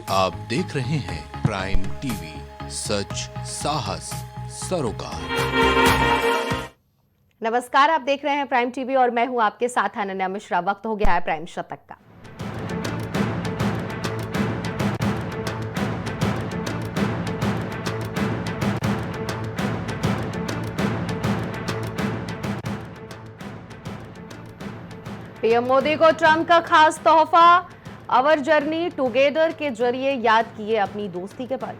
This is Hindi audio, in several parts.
आप देख रहे हैं प्राइम टीवी, सच साहस सरोकार। नमस्कार, आप देख रहे हैं प्राइम टीवी और मैं हूं आपके साथ अनन्या मिश्रा। वक्त हो गया है प्राइम शतक का। पीएम मोदी को ट्रंप का खास तोहफा, अवर जर्नी टुगेदर के जरिए याद किए अपनी दोस्ती के पल।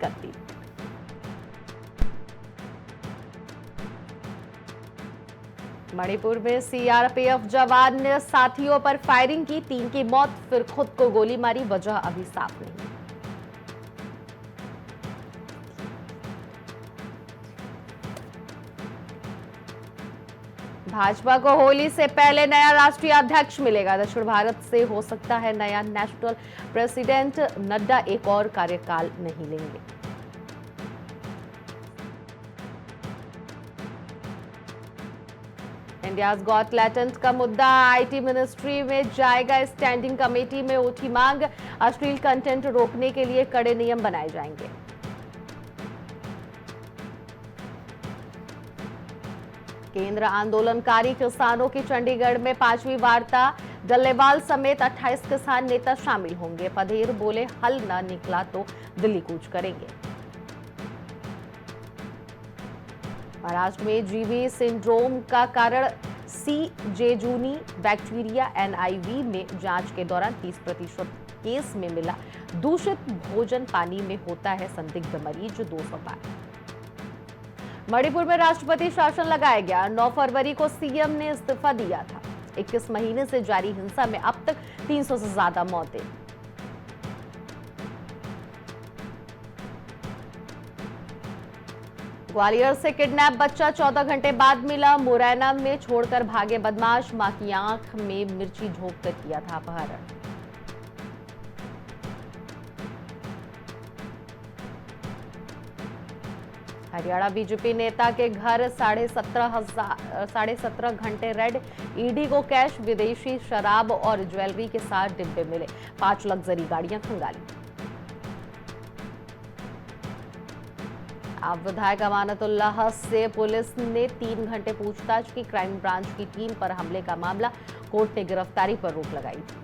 गति मणिपुर में सीआरपीएफ जवान ने साथियों पर फायरिंग की, 3 की मौत, फिर खुद को गोली मारी, वजह अभी साफ नहीं। भाजपा को होली से पहले नया राष्ट्रीय अध्यक्ष मिलेगा। दक्षिण भारत से हो सकता है नया नेशनल प्रेसिडेंट। नड्डा एक और कार्यकाल नहीं लेंगे। इंडियाज गॉट टैलेंट का मुद्दा आईटी मिनिस्ट्री में जाएगा। स्टैंडिंग कमेटी में उठी मांग, अश्लील कंटेंट रोकने के लिए कड़े नियम बनाए जाएंगे। केंद्र आंदोलनकारी किसानों की चंडीगढ़ में 5वीं वार्ता, डल्लेवाल समेत 28 किसान नेता शामिल होंगे। पधेर बोले हल न निकला तो दिल्ली कूच करेंगे। महाराष्ट्र में जीवी सिंड्रोम का कारण सी जेजूनी बैक्टीरिया एनआईवी में जांच के दौरान 30% केस में मिला। दूषित भोजन पानी में होता है संदिग्ध मरीज, 200 पार। मणिपुर में राष्ट्रपति शासन लगाया गया। 9 फरवरी को सीएम ने इस्तीफा दिया था। 21 महीने से जारी हिंसा में अब तक 300 से ज्यादा मौतें। ग्वालियर से किडनैप बच्चा 14 घंटे बाद मिला। मुरैना में छोड़कर भागे बदमाश, मां की आंख में मिर्ची झोंक कर किया था अपहरण। हरियाणा बीजेपी नेता के घर 17.5 घंटे रेड, ईडी को कैश, विदेशी शराब और ज्वेलरी के साथ डिब्बे मिले। 5 लग्जरी गाड़ियां खंगाली। अब विधायक अमानतुल्लाह से पुलिस ने 3 घंटे पूछताछ की। क्राइम ब्रांच की टीम पर हमले का मामला, कोर्ट ने गिरफ्तारी पर रोक लगाई थी।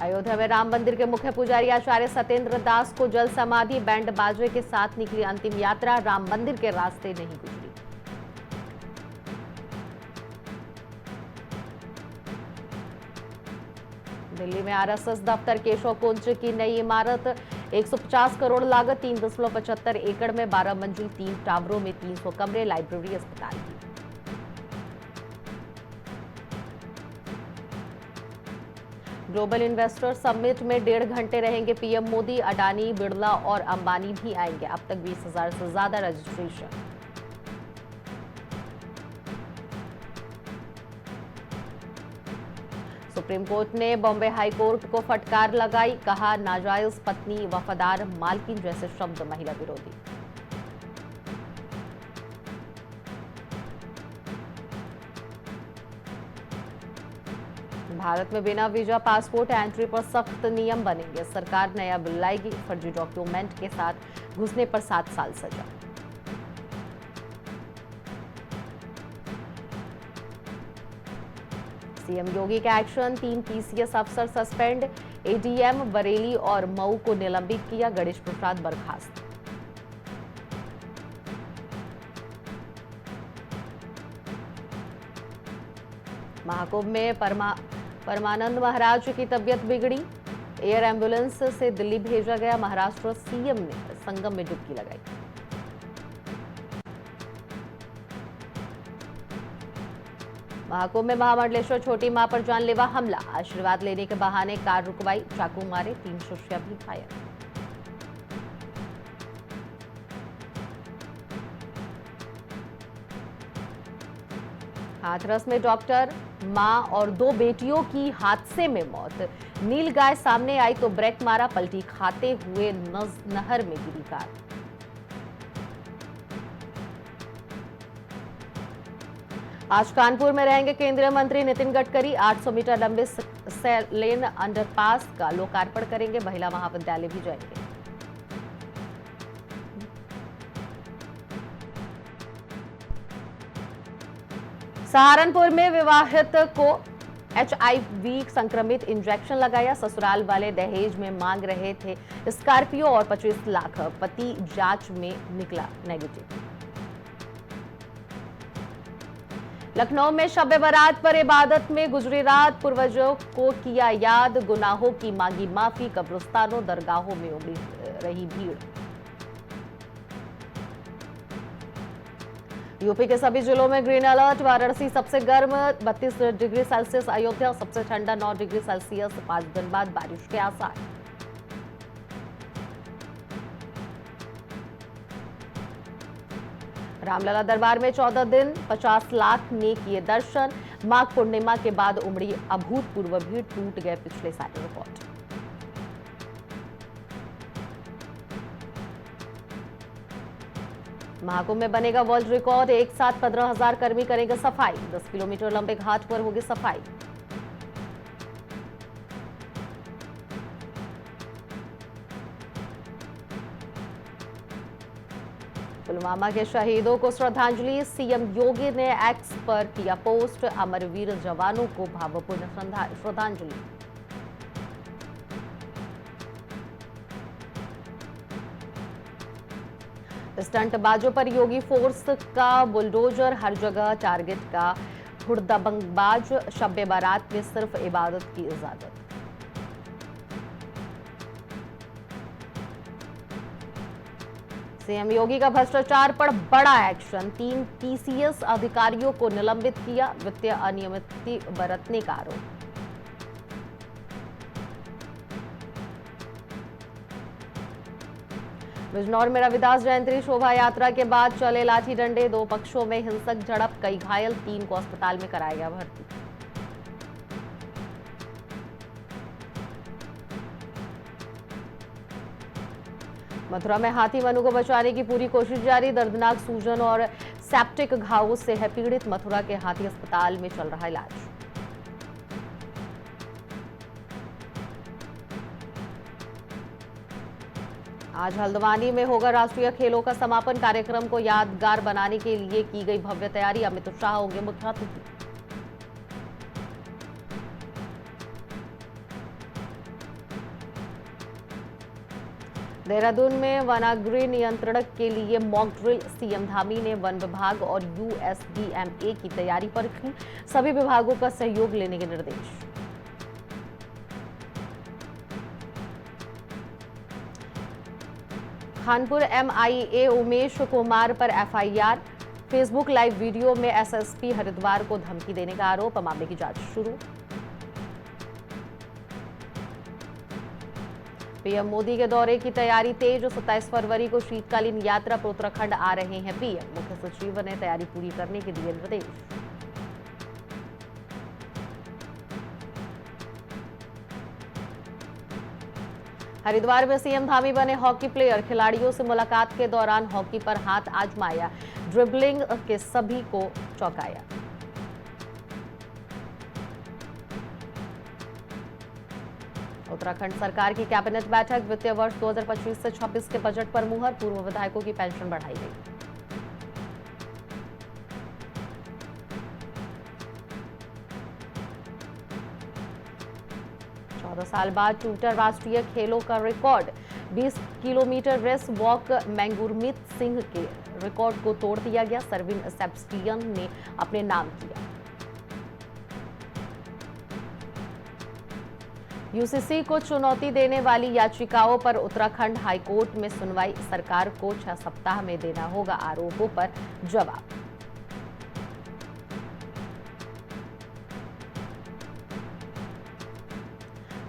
अयोध्या में राम मंदिर के मुख्य पुजारी आचार्य सत्येंद्र दास को जल समाधि, बैंड बाजे के साथ निकली अंतिम यात्रा। राम मंदिर के रास्ते नहीं गुजरी। दिल्ली में आरएसएस दफ्तर, केशव कुंज की नई इमारत, 150 करोड़ लागत, 3.75 एकड़ में 12 मंजिल, 3 टावरों में 300 कमरे, लाइब्रेरी, अस्पताल की। ग्लोबल इन्वेस्टर समिट में 1.5 घंटे रहेंगे पीएम मोदी। अडानी, बिड़ला और अंबानी भी आएंगे। अब तक 20,000 से ज्यादा रजिस्ट्रेशन। सुप्रीम कोर्ट ने बॉम्बे हाई कोर्ट को फटकार लगाई, कहा नाजायज पत्नी, वफादार मालकिन जैसे शब्द महिला विरोधी। भारत में बिना वीजा पासपोर्ट एंट्री पर सख्त नियम बनेंगे। सरकार नया बिल लाएगी। फर्जी डॉक्यूमेंट के साथ घुसने पर 7 साल सजा। सीएम योगी का एक्शन, 3 पीसीएस अफसर सस्पेंड, एडीएम बरेली और मऊ को निलंबित किया। गणेश प्रसाद बर्खास्त। महाकुंभ में परमानंद महाराज की तबीयत बिगड़ी। एयर एम्बुलेंस से दिल्ली भेजा गया। महाराष्ट्र सीएम ने संगम में डुबकी लगाई। महाकुंभ में महामंडलेश्वर छोटी मां पर जानलेवा हमला, आशीर्वाद लेने के बहाने कार रुकवाई, चाकू मारे, 3 शिष्य भी घायल। हाथरस में डॉक्टर, मां और 2 बेटियों की हादसे में मौत। नील गाय सामने आई तो ब्रेक मारा, पलटी खाते हुए नहर में गिरी कार। आज कानपुर में रहेंगे केंद्रीय मंत्री नितिन गडकरी। 800 मीटर लंबे लेन अंडरपास का लोकार्पण करेंगे। महिला महाविद्यालय भी जाएंगे। सहारनपुर में विवाहित को HIV संक्रमित इंजेक्शन लगाया। ससुराल वाले दहेज में मांग रहे थे स्कॉर्पियो और 25 लाख। पति जांच में निकला नेगेटिव। लखनऊ में शब बारात पर इबादत में गुजरी रात। पूर्वजों को किया याद, गुनाहों की मांगी माफी। कब्रिस्तानों दरगाहों में उमड़ी रही भीड़। यूपी के सभी जिलों में ग्रीन अलर्ट। वाराणसी सबसे गर्म 32 डिग्री सेल्सियस। अयोध्या सबसे ठंडा 9 डिग्री सेल्सियस। 5 दिन बाद बारिश के आसार। रामलला दरबार में 14 दिन 50 लाख ने किए दर्शन। माघ पूर्णिमा के बाद उमड़ी अभूतपूर्व भीड़। टूट गए पिछले साल रिकॉर्ड। महाकुंभ में बनेगा वर्ल्ड रिकॉर्ड। एक साथ 15,000 कर्मी करेंगे सफाई। 10 किलोमीटर लंबे घाट पर होगी सफाई। पुलवामा के शहीदों को श्रद्धांजलि। सीएम योगी ने एक्स पर किया पोस्ट। अमरवीर जवानों को भावपूर्ण श्रद्धांजलि। स्टंटबाजों पर योगी फोर्स का बुलडोजर। हर जगह टारगेट का हुड़दबंगबाज। शब बारात में सिर्फ इबादत की इजाजत। सीएम योगी का भ्रष्टाचार पर बड़ा एक्शन। 3 TCS अधिकारियों को निलंबित किया। वित्तीय अनियमितता बरतने का आरोप। बिजनौर में रविदास जयंती शोभा यात्रा के बाद चले लाठी डंडे। 2 पक्षों में हिंसक झड़प। कई घायल। 3 को अस्पताल में कराया गया भर्ती। मथुरा में हाथी मनु को बचाने की पूरी कोशिश जारी। दर्दनाक सूजन और सेप्टिक घावों से है पीड़ित। मथुरा के हाथी अस्पताल में चल रहा इलाज। आज हल्द्वानी में होगा राष्ट्रीय खेलों का समापन। कार्यक्रम को यादगार बनाने के लिए की गई भव्य तैयारी। अमित शाह होंगे मुख्य अतिथि। देहरादून में वनाग्नि नियंत्रण के लिए मॉक ड्रिल। सीएम धामी ने वन विभाग और USDMA की तैयारी परखी। सभी विभागों का सहयोग लेने के निर्देश। खानपुर MIA उमेश कुमार पर FIR। फेसबुक लाइव वीडियो में SSP हरिद्वार को धमकी देने का आरोप। मामले की जांच शुरू। पीएम मोदी के दौरे की तैयारी तेज। 27 फरवरी को शीतकालीन यात्रा पर उत्तराखंड आ रहे हैं पीएम। मुख्य सचिव ने तैयारी पूरी करने के दिए निर्देश। हरिद्वार में सीएम धामी बने हॉकी प्लेयर। खिलाड़ियों से मुलाकात के दौरान हॉकी पर हाथ आजमाया। ड्रिबलिंग के सभी को चौंकाया। उत्तराखंड सरकार की कैबिनेट बैठक। वित्तीय वर्ष 2025 से 26 के बजट पर मुहर। पूर्व विधायकों की पेंशन बढ़ाई गई। साल बाद टूटा राष्ट्रीय खेलों का रिकॉर्ड। 20 किलोमीटर रेस वॉक मैंगुरमीत सिंह के रिकॉर्ड को तोड़ दिया गया। सरविन सेबस्टियन ने अपने नाम किया। यूसीसी को चुनौती देने वाली याचिकाओं पर उत्तराखंड हाईकोर्ट में सुनवाई। सरकार को 6 सप्ताह में देना होगा आरोपों पर जवाब।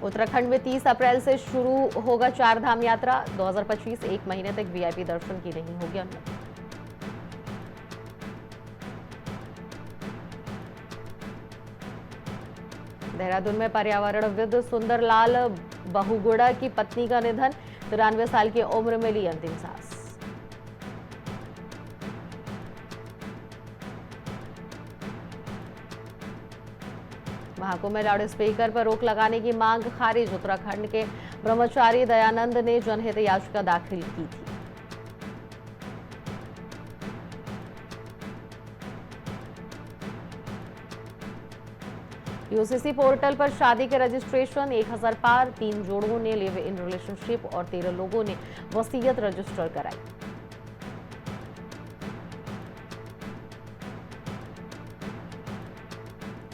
उत्तराखंड में 30 अप्रैल से शुरू होगा 4 धाम यात्रा। 2025 एक महीने तक VIP दर्शन की नहीं होगी अनुमति। देहरादून में पर्यावरणविद सुंदरलाल बहुगुड़ा की पत्नी का निधन। 93 साल की उम्र में ली अंतिम सांस। महाकुंभ में लाउड स्पीकर पर रोक लगाने की मांग खारिज। उत्तराखंड के ब्रह्मचारी दयानंद ने जनहित याचिका दाखिल की थी। यूसीसी पोर्टल पर शादी के रजिस्ट्रेशन 1000 पार। 3 जोड़ों ने लिव इन रिलेशनशिप और 13 लोगों ने वसीयत रजिस्टर कराई।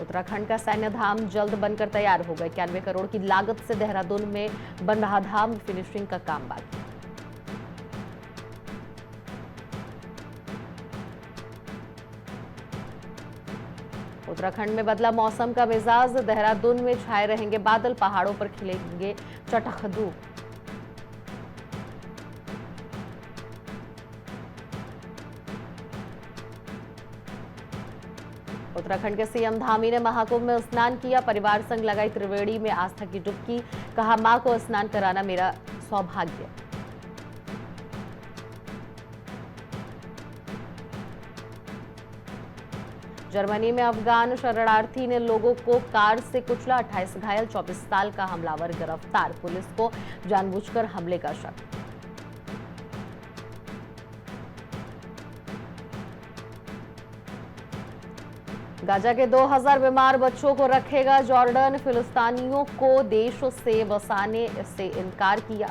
उत्तराखंड का सैन्य धाम जल्द बनकर तैयार होगा। 91 करोड़ की लागत से देहरादून में बन रहा धाम, फिनिशिंग का काम बाकी। उत्तराखंड में बदला मौसम का मिजाज। देहरादून में छाए रहेंगे बादल, पहाड़ों पर खिलेंगे चटख धूप। उत्तराखंड के सीएम धामी ने महाकुंभ में स्नान किया। परिवार संग लगाई त्रिवेणी में आस्था की डुबकी। कहा, मां को स्नान कराना मेरा सौभाग्य। जर्मनी में अफगान शरणार्थी ने लोगों को कार से कुचला। 28 घायल, 24 साल का हमलावर गिरफ्तार। पुलिस को जानबूझकर हमले का शक। गाजा के 2000 बीमार बच्चों को रखेगा जॉर्डन। फिलिस्तीनियों को देश से बसाने से इनकार किया।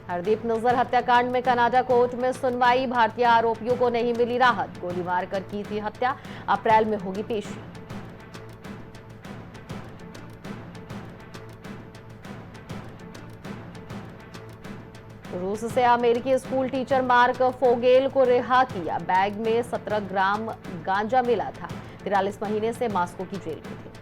हरदीप निज्जर हत्याकांड में कनाडा कोर्ट में सुनवाई। भारतीय आरोपियों को नहीं मिली राहत। गोली मारकर की थी हत्या। अप्रैल में होगी पेशी। रूस से अमेरिकी स्कूल टीचर मार्क फोगेल को रिहा किया। बैग में 17 ग्राम गांजा मिला था। 43 महीने से मास्को की जेल में थे।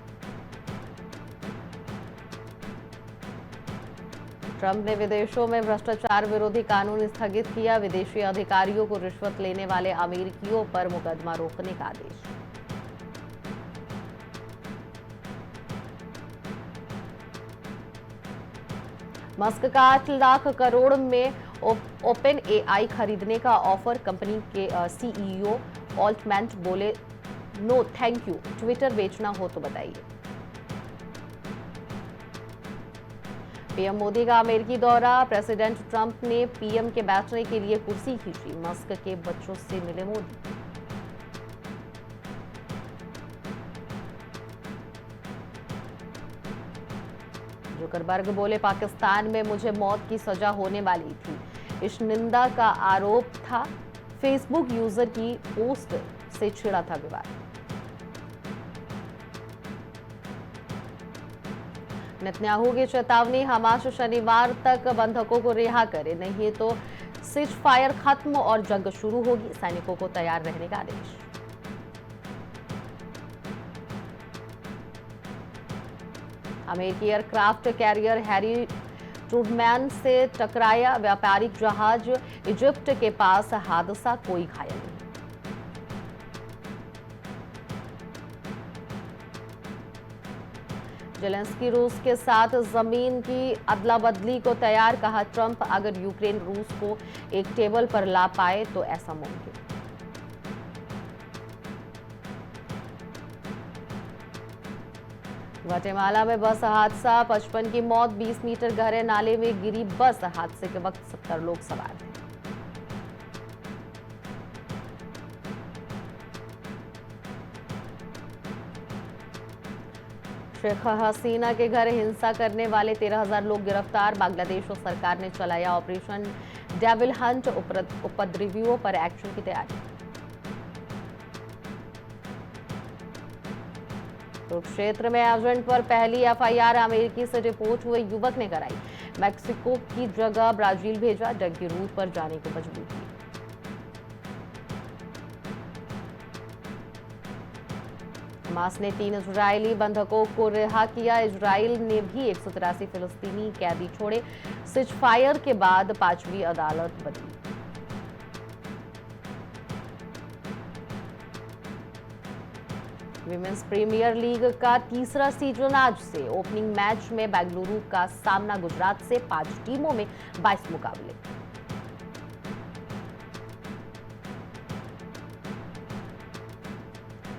ट्रंप ने विदेशों में भ्रष्टाचार विरोधी कानून स्थगित किया। विदेशी अधिकारियों को रिश्वत लेने वाले अमेरिकियों पर मुकदमा रोकने का आदेश। मस्क का 8 लाख करोड़ में ओपन एआई खरीदने का ऑफर। कंपनी के सीईओ ऑल्टमैन बोले, नो थैंक यू, ट्विटर बेचना हो तो बताइए। पीएम मोदी का अमेरिकी दौरा। प्रेसिडेंट ट्रंप ने पीएम के बैठने के लिए कुर्सी खींची। मस्क के बच्चों से मिले मोदी। जुकरबर्ग बोले, पाकिस्तान में मुझे मौत की सजा होने वाली थी। इस निंदा का आरोप था। फेसबुक यूजर की पोस्ट से छिड़ा था विवाद। नेतन्याहू की चेतावनी। हमास शनिवार तक बंधकों को रिहा करे, नहीं तो सीज फायर खत्म और जंग शुरू होगी। सैनिकों को तैयार रहने का आदेश। अमेरिकी एयरक्राफ्ट कैरियर हैरी ट्रूमैन से टकराया। व्यापारिक जहाज इजिप्ट के पास हादसा, कोई घायल नहीं। जेलेंस्की रूस के साथ जमीन की अदला बदली को तैयार। कहा, ट्रंप अगर यूक्रेन रूस को एक टेबल पर ला पाए तो ऐसा मुमकिन। ग्वाटेमाला में बस हादसा। 55 की मौत। 20 मीटर गहरे नाले में गिरी बस। हादसे के वक्त 70 लोग सवार थे। शेख हसीना के घर हिंसा करने वाले 13,000 लोग गिरफ्तार। बांग्लादेश सरकार ने चलाया ऑपरेशन डेविल हंट। उपद्रवियों पर एक्शन की तैयारी। कुरुक्षेत्र में एजेंट पर पहली एफआईआर। अमेरिकी से डिपोर्ट हुए युवक ने कराई। मैक्सिको की जगह ब्राजील भेजा। डंकी रूट पर जाने को मजबूर किया। हमास ने 3 इजरायली बंधकों को रिहा किया। इजराइल ने भी 183 फिलिस्तीनी कैदी छोड़े। सीज फायर के बाद 5वीं अदालत बदली। विमेंस प्रीमियर लीग का तीसरा सीजन आज से। ओपनिंग मैच में बेंगलुरु का सामना गुजरात से। 5 टीमों में 22 मुकाबले।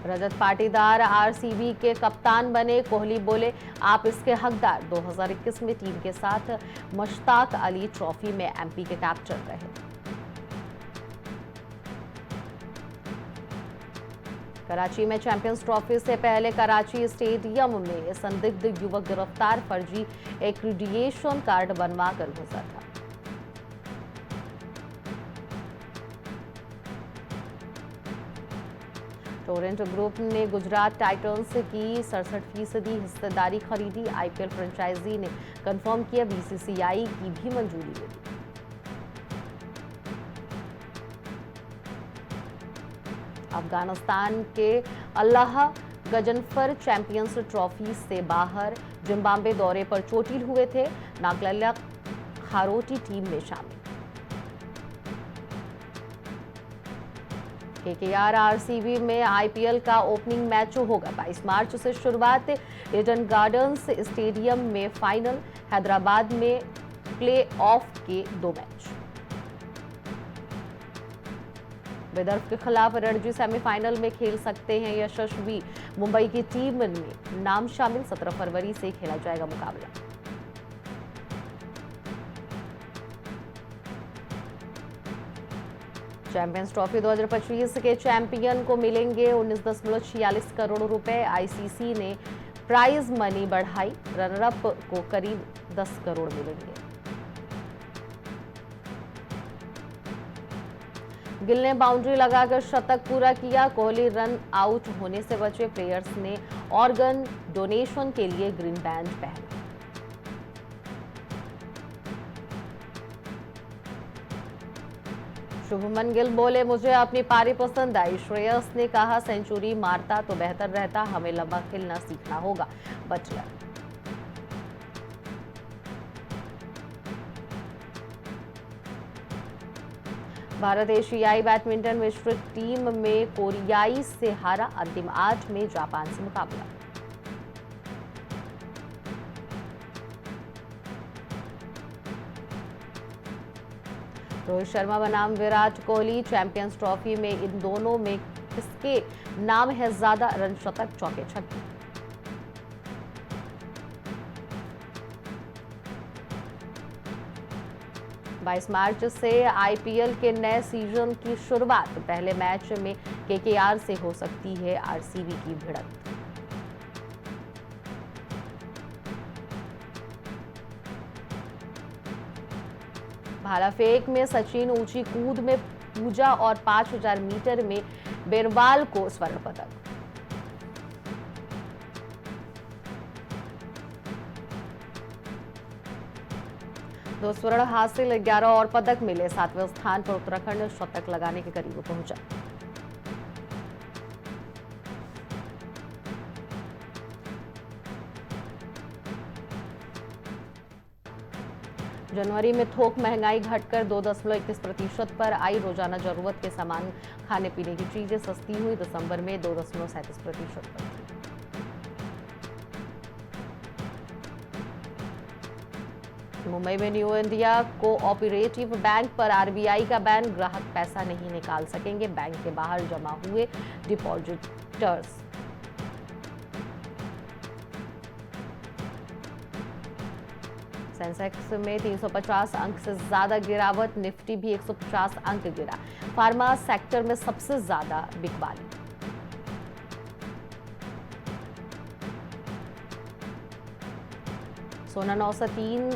रजत पाटीदार आरसीबी के कप्तान बने। कोहली बोले, आप इसके हकदार। 2021 में टीम के साथ मुश्ताक अली ट्रॉफी में एमपी के कैप्टन रहे। कराची में चैंपियंस ट्रॉफी से पहले कराची स्टेडियम में संदिग्ध युवक गिरफ्तार, फर्जी एक्रीडिएशन कार्ड बनवा कर घुसा था। टोरेंट ग्रुप ने गुजरात टाइटंस की 67% हिस्सेदारी खरीदी। आईपीएल फ्रेंचाइजी ने कंफर्म किया, बीसीसीआई की भी मंजूरी मिली। अफगानिस्तान के अल्लाह गजनफर चैंपियंस ट्रॉफी से बाहर। जिम्बाब्वे दौरे पर चोटिल हुए थे। नागलला खारोटी टीम में शामिल। केकेआर आरसीबी में आईपीएल का ओपनिंग मैच होगा। 22 मार्च से शुरुआत। ईडन गार्डन्स स्टेडियम में फाइनल। हैदराबाद में प्ले ऑफ के 2 मैच। विदर्भ के खिलाफ रणजी सेमीफाइनल में खेल सकते हैं यशस्वी। मुंबई की टीम में नाम शामिल। 17 फरवरी से खेला जाएगा मुकाबला। चैंपियंस ट्रॉफी 2025 के चैंपियन को मिलेंगे 19.46 करोड़ रुपए। आईसीसी ने प्राइज मनी बढ़ाई। रनरअप को करीब 10 करोड़ मिलेंगे। गिल ने बाउंड्री लगाकर शतक पूरा किया। कोहली रन आउट होने से बचे। प्लेयर्स ने ऑर्गन डोनेशन के लिए ग्रीन बैंड पहना। शुभमन गिल बोले, मुझे अपनी पारी पसंद आई। श्रेयस ने कहा, सेंचुरी मारता तो बेहतर रहता, हमें लंबा खेलना सीखना होगा। बटलर। भारत एशियाई बैडमिंटन मिश्रित टीम में कोरियाई से हारा। अंतिम 8 में जापान से मुकाबला। रोहित शर्मा बनाम विराट कोहली। चैंपियंस ट्रॉफी में इन दोनों में किसके नाम है ज्यादा रन, शतक, चौके, छक्के? बाईस मार्च से आईपीएल के नए सीजन की शुरुआत। पहले मैच में केकेआर से हो सकती है आरसीबी की भिड़ंत। भाला फेंक में सचिन, ऊंची कूद में पूजा और 5000 मीटर में बेरवाल को स्वर्ण पदक। दो स्वर्ण हासिल, 11 और पदक मिले। 7वें स्थान पर उत्तराखंड शतक लगाने के करीब पहुंचा। जनवरी में थोक महंगाई घटकर 2.21% पर आई। रोजाना जरूरत के सामान, खाने पीने की चीजें सस्ती हुई। दिसंबर में 2.37% पर थी। मुंबई में न्यू इंडिया कोऑपरेटिव बैंक पर आरबीआई का बैन। ग्राहक पैसा नहीं निकाल सकेंगे। बैंक के बाहर जमा हुए डिपॉजिटर्स। सेंसेक्स में 350 अंक से ज्यादा गिरावट। निफ्टी भी 150 अंक गिरा। फार्मा सेक्टर में सबसे ज्यादा बिकवाली। सोना 903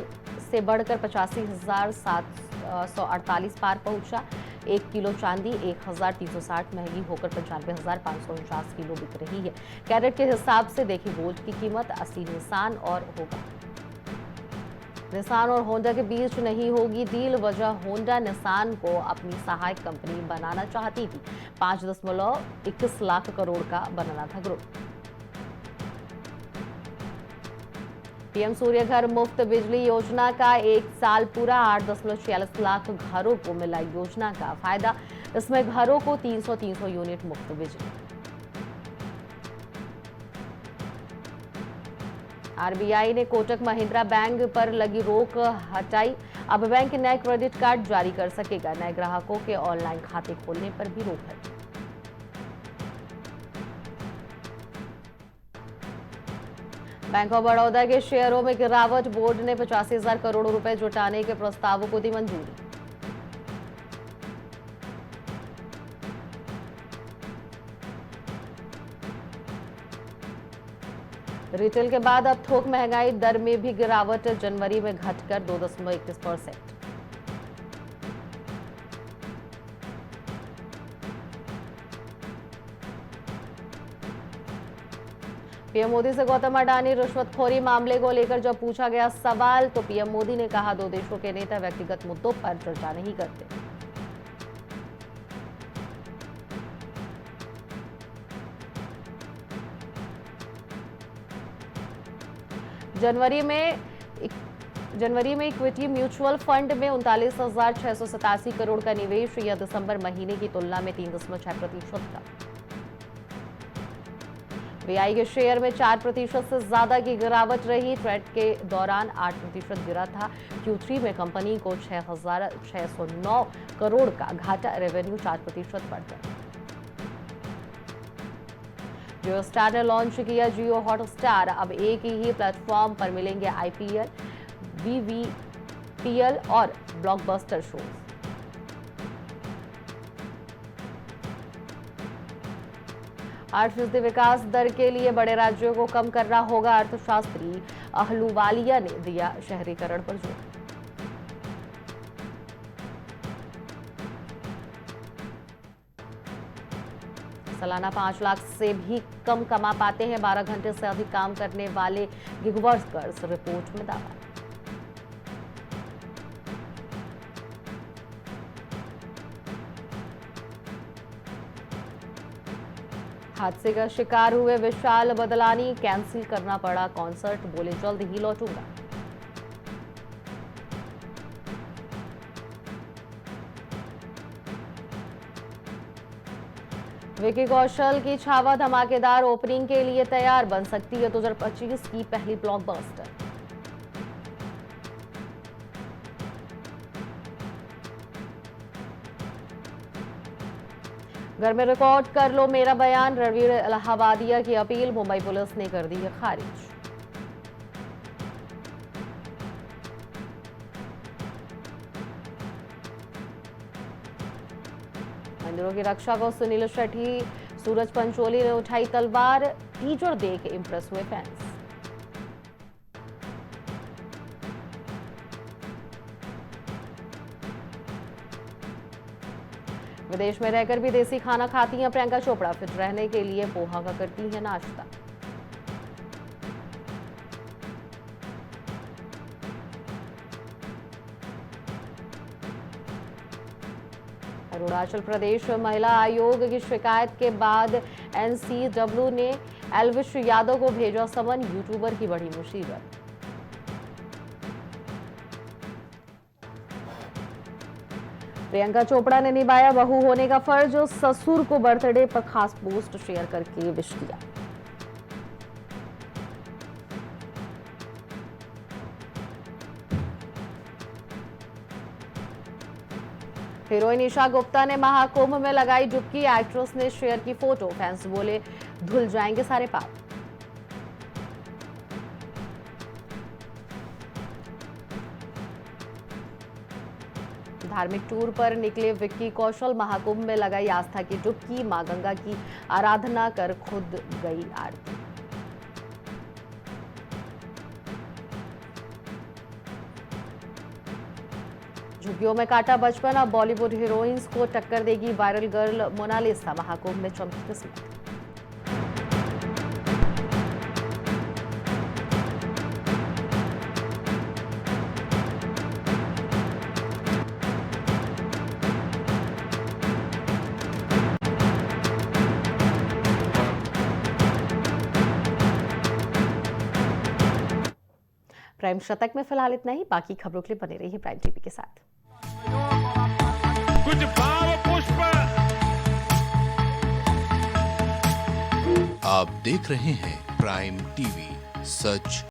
से बढ़कर 85,748 पार पहुंचा। 1 किलो चांदी 1,360 महंगी होकर 95,549 किलो बिक रही है। कैरेट के हिसाब से देखी गोल्ड की कीमत। 80 निसान और होगा। निसान और होंडा के बीच नहीं होगी डील। वजह, होंडा निसान को अपनी सहायक कंपनी बनाना चाहती थी। 5.21 लाख करोड़ का बनाना था ग्रुप। पीएम सूर्य घर मुफ्त बिजली योजना का 1 साल पूरा। 8.46 लाख घरों को मिला योजना का फायदा। इसमें घरों को 300 यूनिट मुफ्त बिजली। आरबीआई ने कोटक महिंद्रा बैंक पर लगी रोक हटाई। अब बैंक नए क्रेडिट कार्ड जारी कर सकेगा। नए ग्राहकों के ऑनलाइन खाते खोलने पर भी रोक है। बैंक ऑफ बड़ौदा के शेयरों में गिरावट, बोर्ड ने 85,000 करोड़ रुपए जुटाने के प्रस्तावों को दी मंजूरी। रिटेल के बाद अब थोक महंगाई दर में भी गिरावट, जनवरी में घटकर 2.21%। पीएम मोदी से गौतम अडानी रिश्वतखोरी मामले को लेकर जब पूछा गया सवाल तो पीएम मोदी ने कहा, दो देशों के नेता व्यक्तिगत मुद्दों पर चर्चा नहीं करते। जनवरी में इक्विटी म्यूचुअल फंड में 39,687 करोड़ का निवेश, यह दिसंबर महीने की तुलना में 3.6% था। वीआई के शेयर में 4% से ज्यादा की गिरावट रही। ट्रेड के दौरान 8% गिरा था। Q3 में कंपनी को 6,609 करोड़ का घाटा, रेवेन्यू 4% बढ़कर। जियो स्टार ने लॉन्च किया जियो हॉटस्टार। अब एक ही प्लेटफॉर्म पर मिलेंगे आईपीएल, वीवीपीएल और ब्लॉकबस्टर शोज। %8 विकास दर के लिए बड़े राज्यों को कम करना होगा, अर्थशास्त्री अहलूवालिया ने दिया शहरीकरण पर जोर। सालाना 5 लाख से भी कम कमा पाते हैं 12 घंटे से अधिक काम करने वाले गिग वर्कर्स, रिपोर्ट में दावा। हादसे का शिकार हुए विशाल बदलानी, कैंसिल करना पड़ा कॉन्सर्ट, बोले जल्द ही लौटूंगा। विकी कौशल की छावा धमाकेदार ओपनिंग के लिए तैयार, बन सकती है 2025 की पहली ब्लॉकबस्टर। घर में रिकॉर्ड कर लो मेरा बयान, रणवीर इलाहाबादिया की अपील, मुंबई पुलिस ने कर दी है खारिज। मंदिरों की रक्षा को सुनील शेट्टी, सूरज पंचोली ने उठाई तलवार, टीजर देख इंप्रेस हुए फैंस। विदेश में रहकर भी देसी खाना खाती हैं प्रियंका चोपड़ा, फिट रहने के लिए पोहा का करती हैं नाश्ता। अरुणाचल प्रदेश महिला आयोग की शिकायत के बाद एनसीडब्ल्यू ने एल्विश यादव को भेजा समन, यूट्यूबर की बड़ी मुसीबत। प्रियंका चोपड़ा ने निभाया बहू होने का फर्ज, ससुर को बर्थडे पर खास पोस्ट शेयर करके विश किया। हीरोइन ईशा गुप्ता ने महाकुंभ में लगाई डुबकी, एक्ट्रेस ने शेयर की फोटो, फैंस बोले धुल जाएंगे सारे पाप। धार्मिक टूर पर निकले विक्की कौशल, महाकुंभ में लगाई आस्था की डुबकी, मां गंगा की आराधना कर खुद गई आरती। झुग्गियों में काटा बचपन, अब बॉलीवुड हीरोइंस को टक्कर देगी वायरल गर्ल मोनालिसा, महाकुंभ में चमकी किस्मत। प्राइम शतक में फिलहाल इतना ही, बाकी खबरों के लिए बने रहिए प्राइम टीवी के साथ। कुछ भाव पुष्प। आप देख रहे हैं प्राइम टीवी, सच